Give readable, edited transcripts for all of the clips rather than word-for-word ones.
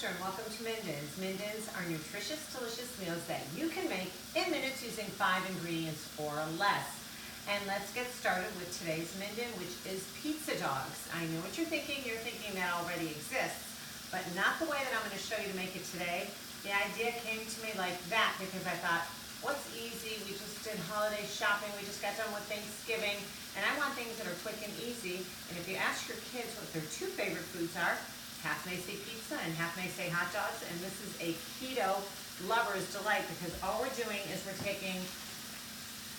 Esther and welcome to Minden's. Minden's are nutritious, delicious meals that you can make in minutes using 5 ingredients or less. And let's get started with today's Minden, which is pizza dogs. I know what you're thinking that already exists, but not the way that I'm going to show you to make it today. The idea came to me like that because I thought, what's easy? We just did holiday shopping, we just got done with Thanksgiving, and I want things that are quick and easy. And if you ask your kids what their 2 favorite foods are, half may say pizza and half may say hot dogs, and this is a keto lover's delight because all we're doing is we're taking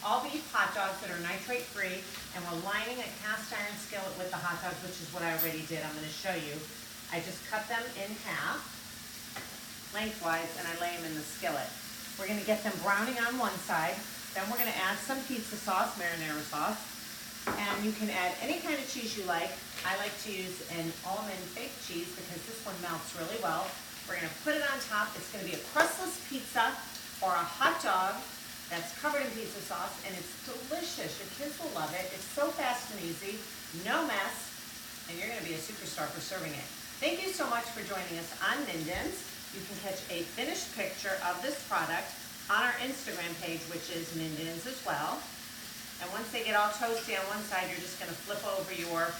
all beef hot dogs that are nitrate free and we're lining a cast iron skillet with the hot dogs, which is what I already did. I'm going to show you. I just cut them in half lengthwise and I lay them in the skillet. We're going to get them browning on one side, then we're going to add some pizza sauce, marinara sauce, and you can add any kind of cheese you like. I like to use an almond fake cheese because this one melts really well. We're going to put it on top. It's going to be a crustless pizza or a hot dog that's covered in pizza sauce, and it's delicious. Your kids will love it. It's so fast and easy, no mess, and you're going to be a superstar for serving it. Thank you so much for joining us on Minden's. You can catch a finished picture of this product on our Instagram page, which is Minden's as well. And once they get all toasty on one side, you're just going to flip over your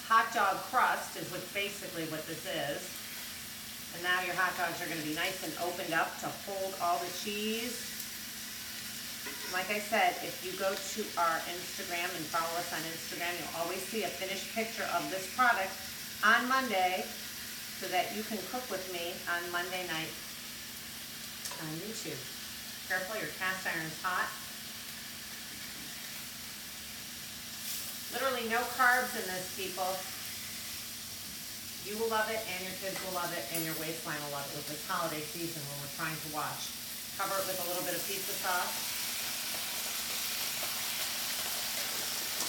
hot dog crust, is basically what this is. And now your hot dogs are going to be nice and opened up to hold all the cheese. Like I said, if you go to our Instagram and follow us on Instagram, you'll always see a finished picture of this product on Monday so that you can cook with me on Monday night on YouTube. Careful, your cast iron's hot. Literally no carbs in this, people. You will love it, and your kids will love it, and your waistline will love it with this holiday season when we're trying to watch. Cover it with a little bit of pizza sauce.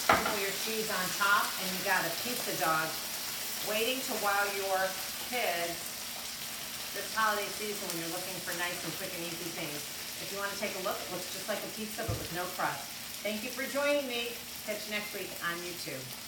Sprinkle your cheese on top, and you got a pizza dog waiting to wow your kids this holiday season when you're looking for nice and quick and easy things. If you want to take a look, it looks just like a pizza but with no crust. Thank you for joining me. Catch you next week on YouTube.